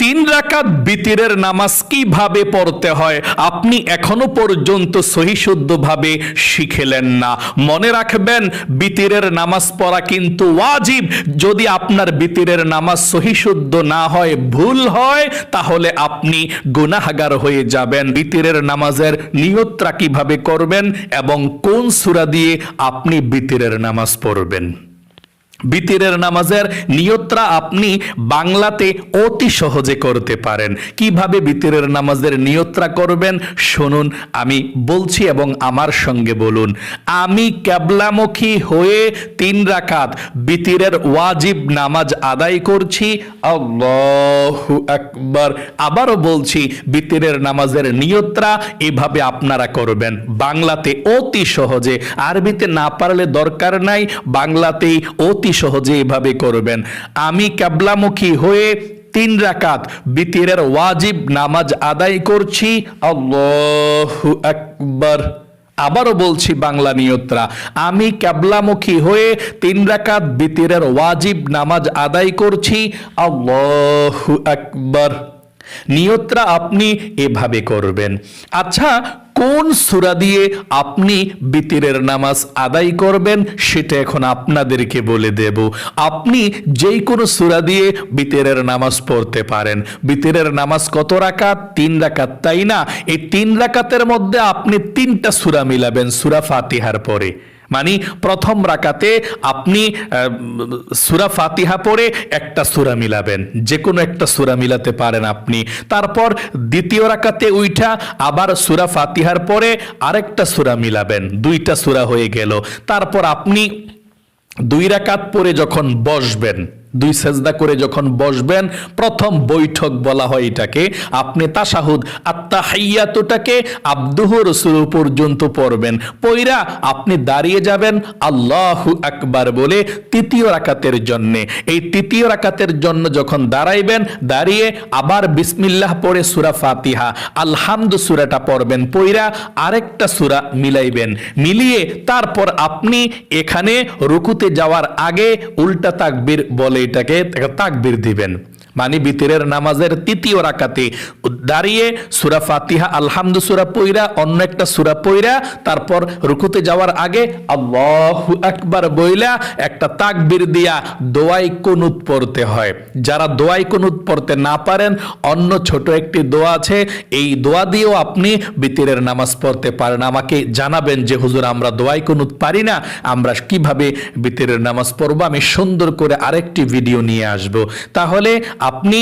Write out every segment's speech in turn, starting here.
3 রাকাত বিতিরের নামাজ কিভাবে পড়তে হয় আপনি এখনো পর্যন্ত সহিশুদ্ধভাবে শিখলেন না। মনে রাখবেন, বিতিরের নামাজ পড়া কিন্তু ওয়াজিব। যদি আপনার বিতিরের নামাজ সহিশুদ্ধ না হয়, ভুল হয়, তাহলে আপনি গুনাহগার হয়ে যাবেন। বিতিরের নামাজের নিয়তটা কিভাবে করবেন এবং কোন সূরা দিয়ে আপনি বিতিরের নামাজ পড়বেন। বিতিরের নামাজের নিয়তটা আপনি বাংলাতে অতি সহজে করতে পারেন। কিভাবে বিতিরের নামাজের নিয়তটা করবেন শুনুন, আমি বলছি এবং আমার সঙ্গে বলুন। আমি কিবলামুখী হয়ে 3 রাকাত বিতিরের ওয়াজিব নামাজ আদায় করছি। আল্লাহু আকবার। আবারও বলছি, বিতিরের নামাজের নিয়তটা এভাবে আপনারা করবেন বাংলাতে অতি সহজে। আরবিতে না পারলে দরকার নাই, বাংলাতেই অতি সহজে এভাবে করবেন। আমি কিবলামুখী হয়ে 3 রাকাত বিতিরের ওয়াজিব নামাজ আদায় করছি। আল্লাহু আকবার। আবারও বলছি বাংলা নিয়তরা, আমি কিবলামুখী হয়ে 3 রাকাত বিতিরের ওয়াজিব নামাজ আদায় করছি। আল্লাহু আকবার। নিয়তরা আপনি এভাবে করবেন। আচ্ছা, কোন সূরা দিয়ে আপনি বিতিরের নামাজ আদায় করবেন সেটা এখন আপনাদেরকে বলে দেব। আপনি যেই কোনো সূরা দিয়ে বিতিরের নামাজ পড়তে পারেন। বিতিরের নামাজ কত রাকাত? 3 রাকাত, তাই না? এই 3 রাকাতের মধ্যে আপনি 3টা সূরা মিলাবেন সূরা ফাতিহার পরে। মানে প্রথম রাকাতে আপনি সূরা ফাতিহা পড়ে একটা সূরা মিলাবেন, যে কোনো একটা সূরা মিলাতে পারেন আপনি। তারপর দ্বিতীয় রাকাতে উইঠা আবার সূরা ফাতিহার পরে আরেকটা সূরা মিলাবেন, 2টা সূরা হয়ে গেল। তারপর আপনি 2 রাকাত পরে যখন বসবেন, 2 সেজদা করে যখন বসবেন, প্রথম বৈঠক বলা হয় এটাকে, আপনি তাশাহুদ আত্তাহিয়াতুটাকে আবদুহু রাসূলু পর্যন্ত পড়বেন। পয়রা আপনি দাঁড়িয়ে যাবেন আল্লাহু আকবার বলে তৃতীয় রাকাতের জন্য। এই তৃতীয় রাকাতের জন্য যখন দাঁড়াইবেন, দাঁড়িয়ে আবার বিসমিল্লাহ পড়ে সূরা ফাতিহা আলহামদু সূরাটা পড়বেন। পয়রা আরেকটা সূরা মিলাইবেন, মিলিয়ে তারপর আপনি এখানে রুকুতে যাওয়ার আগে উল্টা তাকবীর বলে এটাকে তাকবীর দিবেন। মানে বিতিরের নামাজের তৃতীয় রাকাতে দাঁড়িয়ে সূরা ফাতিহা আলহামদু সূরা পয়রা অন্য একটা সূরা পয়রা তারপর রুকুতে যাওয়ার আগে আল্লাহু আকবার বইলা একটা তাকবীর দিয়া দোয়াই কুনুত পড়তে হয়। যারা দোয়াই কুনুত পড়তে না পারেন, অন্য ছোট একটি দোয়া আছে, এই দোয়া দিয়েও আপনি বিতিরের নামাজ পড়তে পারেন। আমাকে জানাবেন যে হুজুর আমরা দোয়াই কুনুত পারি না, আমরা কিভাবে বিতিরের নামাজ পড়বো। আমি সুন্দর করে আরেকটি ভিডিও নিয়ে আসব। তাহলে আপনি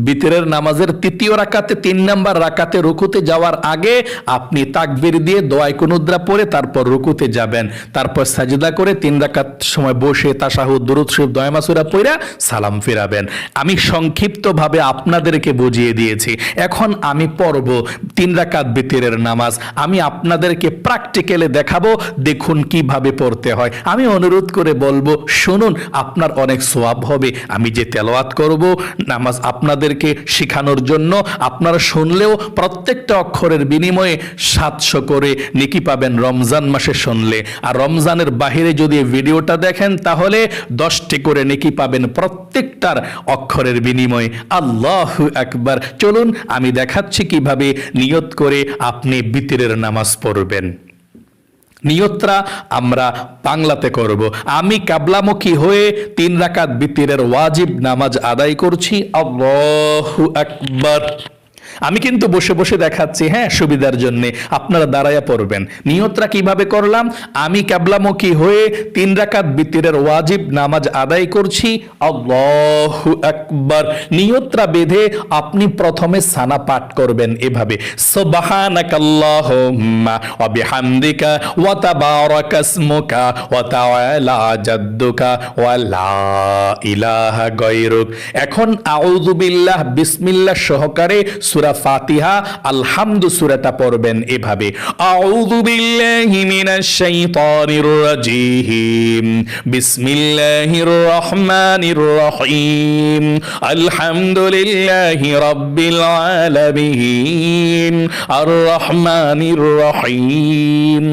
বিতিরের নামাজের তৃতীয় রাকাতে 3 নাম্বার রাকাতে রুকুতে যাওয়ার আগে আপনি তাকবীর দিয়ে দোয়ায়ে কুনুতরা পড়ে তারপর রুকুতে যাবেন। তারপর সাজদা করে 3 রাকাত সময় বসে তাশাহুদ দুরূদ শরীফ দোয়া সূরা পড়া সালাম ফিরাবেন। আমি সংক্ষিপ্তভাবে আপনাদেরকে বুঝিয়ে দিয়েছি। এখন আমি পড়ব 3 রাকাত বিতিরের নামাজ। আমি আপনাদেরকে প্র্যাকটিক্যালে দেখাবো, দেখুন কিভাবে পড়তে হয়। আমি অনুরোধ করে বলবো, শুনুন, আপনার অনেক সওয়াব হবে। আমি যে তেলাওয়াত করব নামাজ আপনাদেরকে শেখানোর জন্য, আপনারা শুনলেও প্রত্যেকটা অক্ষরের বিনিময়ে 700 করে নেকি পাবেন রমজান মাসে শুনলে। আর রমজানের বাহিরে যদি ভিডিওটা দেখেন তাহলে 10টি করে নেকি পাবেন প্রত্যেকটার অক্ষরের বিনিময়ে। আল্লাহু আকবার। চলুন আমি দেখাচ্ছি কিভাবে নিয়ত করে আপনি বিতিরের নামাজ পড়বেন। নিয়তরা আমরা বাংলাতে করব। আমি কিবলামুখী হয়ে 3 রাকাত বিতিরের ওয়াজিব নামাজ আদায় করছি। আল্লাহু আকবার। আমি কিন্তু বসে বসে দেখাচ্ছি, হ্যাঁ, সুবিধার জন্য। আপনারা দাঁড়ায়া পড়বেন। নিয়তরা কিভাবে করলাম? আমি কিবলামুখী হয়ে 3 রাকাত বিতিরের ওয়াজিব নামাজ আদায় করছি। আল্লাহু আকবার। নিয়তরা বেঁধে আপনি প্রথমে সানা পাঠ করবেন এভাবে, সুবহানাকাল্লাহুম্মা ওয়া বিহামদিকা ওয়া তাবারাকাসমুকা ওয়া তাআলা জাদ্দুকা ওয়া লা ইলাহা গায়রুক। এখন আউযু বিল্লাহ বিসমিল্লাহ সহকারে সূরা সূরা ফাতিহা আলহামদু সূরাটা পড়বেন এভাবে, আউযু বিল্লাহি মিনাশ শাইতানির রাজীম, বিসমিল্লাহির রহমানির রহিম, আলহামদুলিল্লাহি রাব্বিল আলামিন, আর রহমানির রহিম,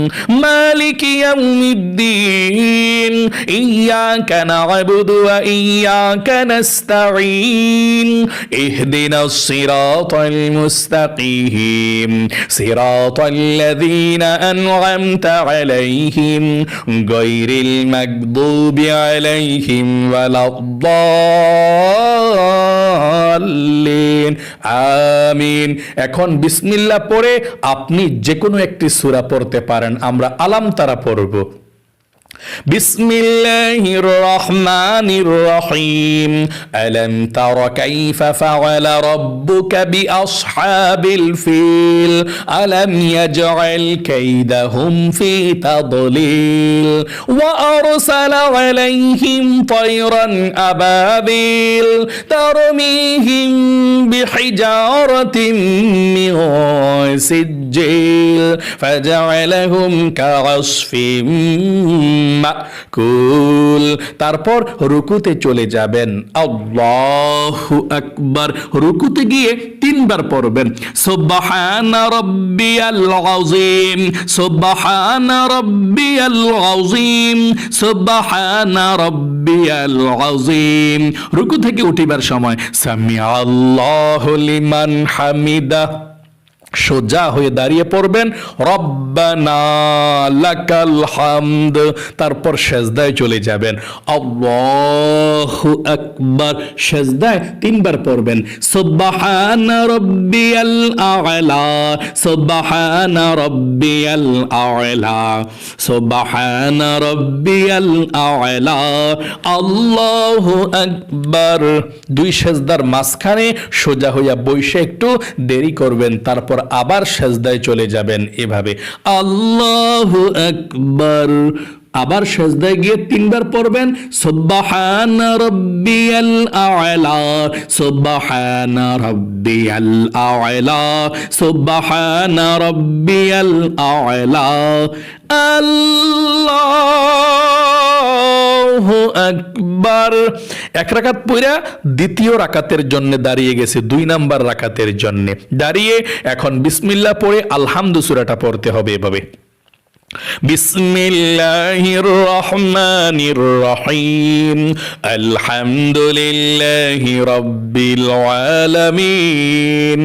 মালিকি ইয়াউমিদ্দিন, ইয়াকা না'বুদু ওয়া ইয়াকা নাস্তাঈন, ইহদিনাস সিরাতাল মুস্তাকিম, সিরাতাল্লাযীনা আন'আমতা আলাইহিম গায়রিল মাগদুবি আলাইহিম ওয়ালাদ-দাল্লিন, আমিন। এখন বিসমিল্লাহ পড়ে আপনি যে কোনো একটি সূরা পড়তে পারেন। আমরা আলাম তারা পড়ব। বিসমিল্লাহির রহমানির রহিম, আলাম তারা কাইফা ফাআলা রাব্বুকা বিআসহাবিল ফিল, আলাম ইয়াজআল কাইদাহুম ফি তাদলিল, ওয়া আরসালা আলাইহিম তায়রান আবাবিল তারমিহিম বিহিজারাতিন মিন সিজ্জিল ফাজআলাহুম কাআসফিম মাকুল। তারপর রুকুতে চলে যাবেন। আল্লাহু আকবার। রুকুতে গিয়ে 3 বার পড়বেন, সুবহানা রাব্বিয়াল আযীম, সুবহানা রাব্বিয়াল আযীম, সুবহানা রাব্বিয়াল আযীম। রুকু থেকে উঠিবার সময় সামিআ আল্লাহু লিমান হামিদা, সোজা হয়ে দাঁড়িয়ে পড়বেন রব্বানা লাকাল হামদ। তারপর সেজদায় চলে যাবেন, আল্লাহু আকবার। সেজদায় 3 বার পড়বেন, সুবহানা রাব্বিয়াল আ'লা, সুবহানা রাব্বিয়াল আ'লা, সুবহানা রাব্বিয়াল আ'লা, আল্লাহু আকবার। 2 সেজদার মাঝখানে সোজা হইয়া বসে একটু দেরি করবেন, তারপর আবার সেজদায় চলে যাবেন এভাবে, আল্লাহু আকবার। আবার সেজদায় গিয়ে 3 বার পড়বেন, সুবহানা রাব্বিয়াল আ'লা, সুবহানা রাব্বিয়াল আ'লা, সুবহানা রাব্বিয়াল আ'লা, আল্লাহু আকবার। 1 রাকাত পড়া দ্বিতীয় রাকাতের জন্য দাঁড়িয়ে গেছে, 2 নাম্বার রাকাতের জন্য দাঁড়িয়ে এখন বিসমিল্লাহ পড়ে আলহামদু সূরাটা পড়তে হবে এভাবে, বিসমিল্লাহির রহমানির রহিম, আলহামদুলিল্লাহি রাব্বিল আলামিন,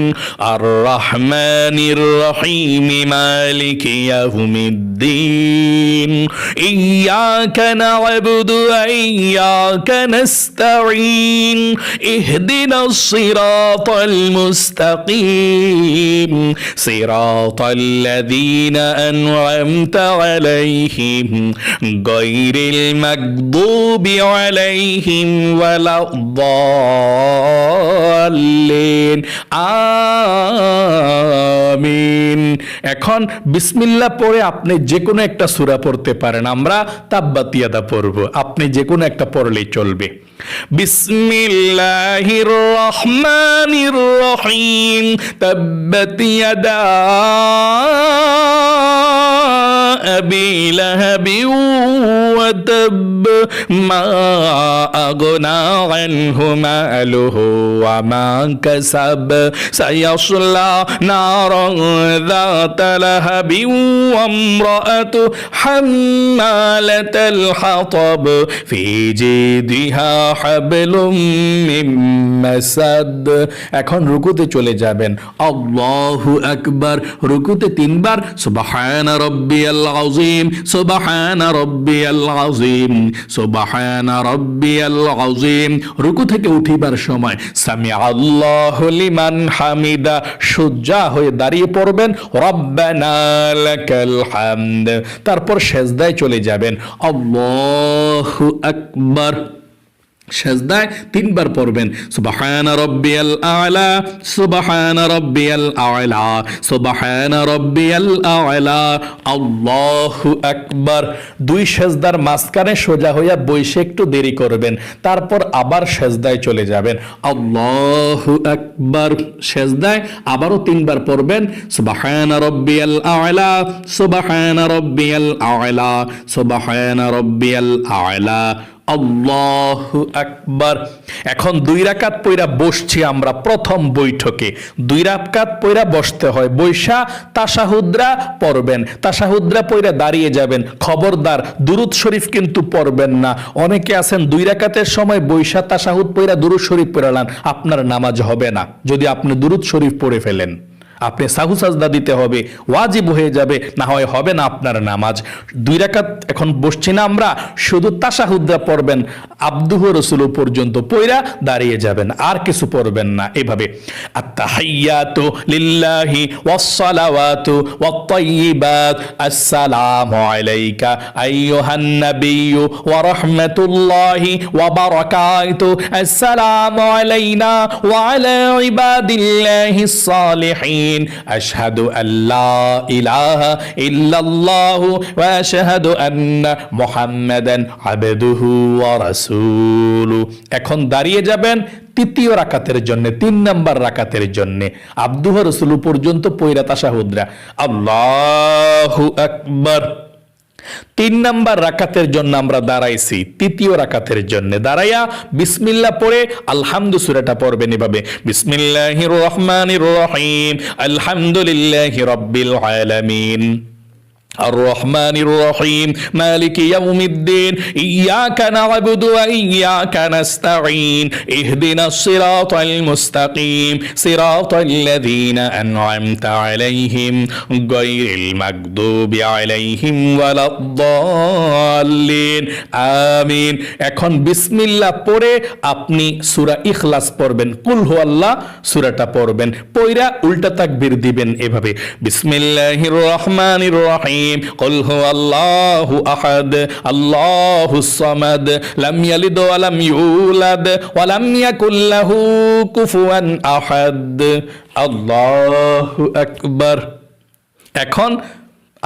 আর রহমানির রহিম, মালিকি ইয়াউমিদ্দিন, ইয়াকা না'বুদু ওয়া ইয়াকা নাস্তাঈন, ইহদিনাস সিরাতাল মুস্তাকিম, সিরাতাল্লাযীনা আন'আমতা عليهم غير المغضوب عليهم ولا الضالين, আমিন। এখন বিসমিল্লাহ পড়ে আপনি যে কোনো একটা সূরা পড়তে পারেন। আমরা তাব্বাত ইয়াদা পড়ব, আপনি যে কোনো একটা পড়লেই চলবে। বিসমিল্লাহির রহমানির রহিম, তাব্বাত ইয়াদা আবি লাহাবিন ওয়া তাব, মা আগনা আনহু মালুহু ওয়া মা কাসাব, সায়াসলা নারান যাতা লাহাবিন ওয়া ইমরাআতু হাম্মালাতাল হাতাব, ফি জিদিহা হাবলুম মিন মাসাদ। এখন রুকুতে চলে যাবেন, আল্লাহু আকবার। রুকুতে 3 বার সুবহানা রাব্বিয়াল আযীম, সুবহানা রাব্বিয়াল আযীম, সুবহানা রাব্বিয়াল আযীম। রুকু থেকে উঠিবার সময় সামিআ আল্লাহু লিমান হামিদা, সোজা হয়ে দাঁড়িয়ে পড়বেন রব্বানা লাকাল হামদ। তারপর সেজদায় চলে যাবেন, আল্লাহু আকবার। সেজদায় তিনবার পড়বেন সুবহানা রাব্বিয়াল আ'লা, সুবহানা রাব্বিয়াল আ'লা, সুবহানা রাব্বিয়াল আ'লা, আল্লাহু আকবার। দুই সেজদার মাঝখানে সোজা হইয়া বসে একটু দেরি করবেন, তারপর আবার সেজদায় চলে যাবেন, আল্লাহু আকবার। সেজদায় আবারও তিনবার পড়বেন সুবহানা রাব্বিয়াল আ'লা, সুবহানা রাব্বিয়াল আ'লা, সুবহানা রাব্বিয়াল আ'লা, আল্লাহু আকবার। এখন 2 রাকাত পইরা বসছি আমরা প্রথম বৈঠকে, 2 রাকাত পইরা বসতে হয়, বৈশা তাশাহুদরা পড়বেন, তাশাহুদরা পইরা দাঁড়িয়ে যাবেন। খবরদার দুরুদ শরীফ কিন্তু পড়বেন না। অনেকে আছেন 2 রাকাতের সময় বৈশা তাশাহুদ পইরা দুরুদ শরীফ পড়ালান, আপনার নামাজ হবে না যদি আপনি দুরুদ শরীফ পড়ে ফেলেন। আপনি সাহু সাজদা দিতে হবে, ওয়াজিব হয়ে যাবে, না হয় হবে না আপনার নামাজ। 2 রাকাত এখন বসছি না আমরা, শুধু তাশাহুদরা পড়বেন আবদুহু রাসূলু পর্যন্ত পয়রা দাঁড়িয়ে যাবেন, আর কিছু পড়বেন না। এভাবে আত-তাহিয়াতু লিল্লাহি ওয়াস-সালাওয়াতু ওয়াত-তাইয়্যিবাত, আসসালামু আলাইকা আইয়ুহান নাবিয়্যু ওয়া রাহমাতুল্লাহি ওয়া বারাকাতুহু, আসসালামু আলাইনা ওয়া আলা ইবাদিল্লাহিস সালিহিন, আশহাদু আল্লা ইলাহা ইল্লাল্লাহু ওয়া আশহাদু আন্না মুহাম্মাদান আবদুহু ওয়া রাসূলুহু। এখন দাঁড়িয়ে যাবেন তৃতীয় রাকাতের জন্য, 3 নাম্বার রাকাতের জন্য, আবদুহু রাসূলু পর্যন্ত পয়রা তাশাহুদরা, আল্লাহু আকবার। 3 নাম্বার রাকাতের জন্য আমরা দাঁড়াইছি, তৃতীয় রাকাতের জন্য দাঁড়াইয়া বিসমিল্লাহ পড়ে আলহামদু সূরাটা পড়বেন এভাবে, বিসমিল্লাহির রহমানির রহিম, আলহামদুলিল্লাহি রাব্বিল আলামিন, الرحمن الرحيم مالك يوم الدين إياك نعبد وإياك نستعين اهدنا الصراط المستقيم صراط الذين أنعمت عليهم غير المغضوب عليهم ولا الضالين آمين। এখন বিসমিল্লাহ পড়ে আপনি সূরা ইখলাস পড়বেন, কুল হুয়াল্লাহ সূরাটা পড়বেন, পয়রা উল্টা তাকবীর দিবেন এভাবে, বিসমিল্লাহির রহমানির রহিম, قل هو الله أحد الله الصمد لم يلد ولم يولد ولم يكن له كفوا أحد الله أكبر। এখন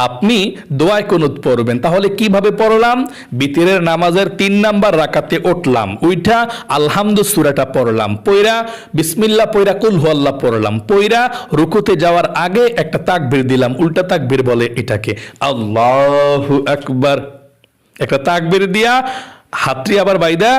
আপনি দোয়ায় কুনুত পড়বেন। তাহলে কিভাবে পড়লাম? বিতিরের নামাজের 3 নাম্বার রাকাতে উঠলাম, ওইটা আলহামদু সূরাটা পড়লাম, পয়রা বিসমিল্লাহ পয়রা কুল হুয়াল্লাহ পড়লাম, পয়রা রুকুতে যাওয়ার আগে একটা তাকবীর দিলাম, উল্টা তাকবীর বলে এটাকে, আল্লাহু আকবার। একটা তাকবীর দিয়া হাতটি আবার বাইদা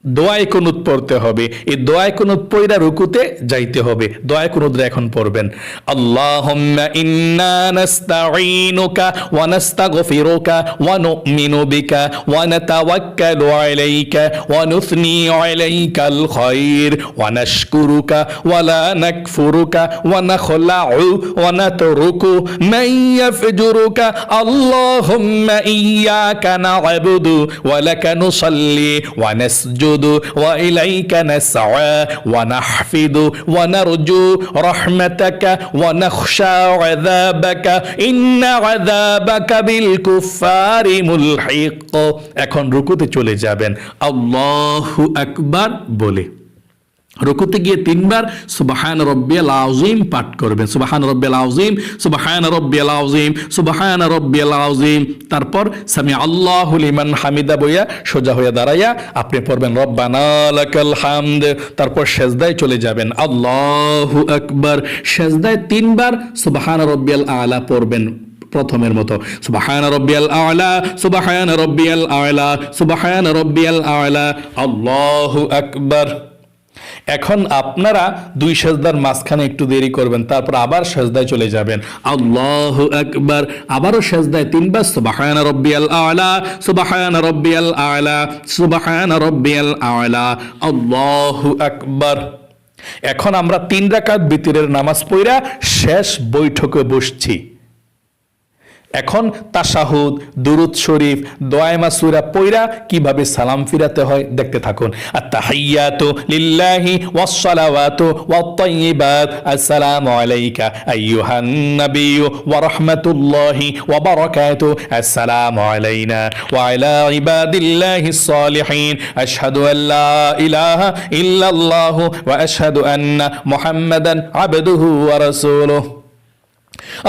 দোয়ায় কুনুত পড়তে হবে, এই দোয়ায় কুনুত পয়রা রুকুতে যাইতে হবে। দোয়ায় কুনুত এখন পড়বেন, আল্লাহুম্মা ইন্না নাস্তাঈনুকা ওয়া নাস্তাগফিরুকা ওয়া নু'মিনু বিকা ওয়া নাতাওয়াক্কালু আলাইকা ওয়া নুসনি আলাইকাল খায়র ওয়া নাশকুরুকা ওয়া লা নাকফুরুকা ওয়া নাখলাউ ওয়া নাতরুকু মান ইয়াফজুরুকা, আল্লাহুম্মা ইয়্যাকা না'বুদু ওয়া লাকা নুসাল্লি ওয়া নাসজুদু وإليك نسعى ونحفظ ونرجو رحمتك ونخشى عذابك إن عذابك بالكفار ملحق। এখন রুকুতে চলে যাবেন আল্লাহু আকবার বলে, রুকুতে গিয়ে 3 বার সুবহান রাব্বিয়াল আযীম পাঠ করবেন, সুবহান রাব্বিয়াল আযীম, সুবহান রাব্বিয়াল আযীম, সুবহান রাব্বিয়াল আযীম। তারপর সামি আল্লাহু লিমান হামিদা বইয়া সোজা হয়ে দাঁড়াইয়া আপনি পড়বেন রব্বানা লাকাল হামদ। তারপর সেজদায় চলে যাবেন, আল্লাহু আকবার। সেজদায় 3 বার সুবহান রাব্বিয়াল আ'লা পড়বেন প্রথমের মতো, সুবহান রাব্বিয়াল আ'লা, সুবহান রাব্বিয়াল আ'লা, সুবহান রাব্বিয়াল আ'লা, আল্লাহু আকবার। এখন আপনারা 2 সেজদার মাঝখানে একটু দেরি করবেন, তারপর আবার সেজদায় চলে যাবেন, আল্লাহু আকবার। আবারও সেজদায় 3 বার সুবহান রাব্বিয়াল আ'লা, সুবহান রাব্বিয়াল আ'লা, সুবহান রাব্বিয়াল আ'লা, আল্লাহু আকবার। এখন আমরা 3 রাকাত বিতরের নামাজ পড়া শেষ বৈঠকে বসছি। এখন তাশাহুদ, দুরুদ শরীফ, দোয়া মাসুরা পয়রা কিভাবে সালাম ফিরাতে হয় দেখতে থাকুন। আত-তাহিয়াতু লিল্লাহি ওয়াস-সালাওয়াতু ওয়াত-তাইয়্যিবাত, আসসালামু আলাইকা আইয়ুহান নাবিয়্যু ওয়া রাহমাতুল্লাহি ওয়া বারাকাতুহু, আসসালামু আলাইনা ওয়া আলা ইবাদিল্লাহিস সালিহিন, আশহাদু আল্লা ইলাহা ইল্লাল্লাহু ওয়া আশহাদু আন্না মুহাম্মাদান আবদুহু ওয়া রাসূলুহু।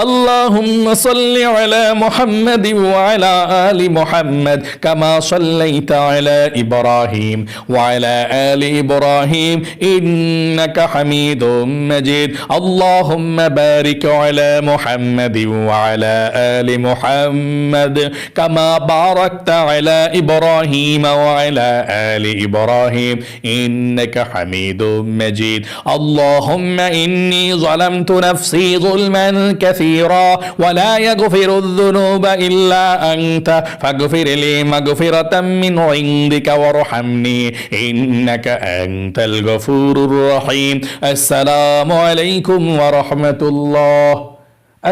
اللهم صل على محمد وعلى آل محمد كما صليت على إبراهيم وعلى آل إبراهيم إنك حميد مجيد اللهم بارك على محمد وعلى آل محمد كما باركت على إبراهيم وعلى آل إبراهيم إنك حميد مجيد اللهم إني ظلمت نفسي ظلما كثيرا ولا يغفر الذنوب إلا أنت فاغفر لي مغفرة من عندك وارحمني إنك أنت الغفور الرحيم السلام عليكم ورحمة الله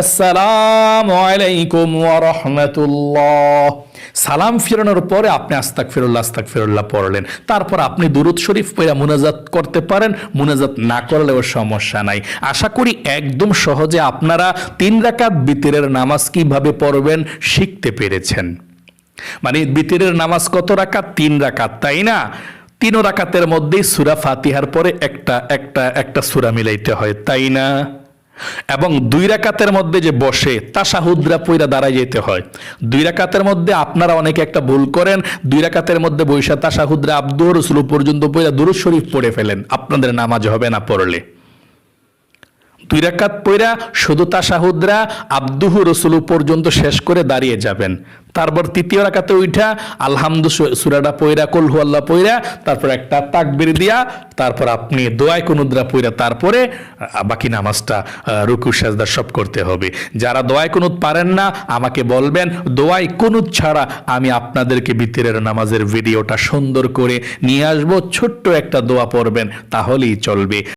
আসসালামু আলাইকুম ওয়া রাহমাতুল্লাহ। সালাম ফিরানোর পরে আপনি আস্তাগফিরুল্লাহ পড়লেন, তারপর আপনি দুরূদ শরীফ পড়ে মুনাজাত করতে পারেন, মুনাজাত না করলেও সমস্যা নাই। আশা করি একদম সহজে আপনারা 3 রাকাত বিতরের নামাজ কিভাবে পড়বেন শিখতে পেরেছেন। মানে বিতরের নামাজ কত রাকাত? 3 রাকাত, তাই না? 3 রাকাতের মধ্যেই সূরা ফাতিহার পরে একটা সূরা মিলাইতে হয়, তাই না? এবং 2 রাকাতের মধ্যে যে বসে তাশাহুদরা পয়রা দাঁড়ায় যেতে হয়। 2 রাকাতের মধ্যে আপনারা অনেকে একটা ভুল করেন, 2 রাকাতের মধ্যে বৈশা তাশাহুদরা আব্দুহ রাসূল পর্যন্ত পয়রা দুরূদ শরীফ পড়ে ফেলেন, আপনাদের নামাজ হবে না পড়লে। 2 রাকাত পয়রা শুধু তাশাহুদরা আব্দুহু রাসূল পর্যন্ত শেষ করে দাঁড়িয়ে যাবেন, তারপর 3য় রাকাতে উঠা আলহামদু সূরাটা পয়রা, কুল হুয়াল্লাহ পয়রা, তারপর একটা তাকবীর দিয়া, তারপর আপনি দোয়ায়ে কুনুতরা পয়রা, তারপরে বাকি নামাজটা রুকু সাজদা সব করতে হবে। যারা দোয়ায়ে কুনুত পারেন না আমাকে বলবেন, দোয়ায়ে কুনুত ছাড়া আমি আপনাদেরকে বিতরের নামাজের ভিডিওটা সুন্দর করে নিয়ে আসবো, ছোট্ট একটা দোয়া পড়বেন তাহলেই চলবে।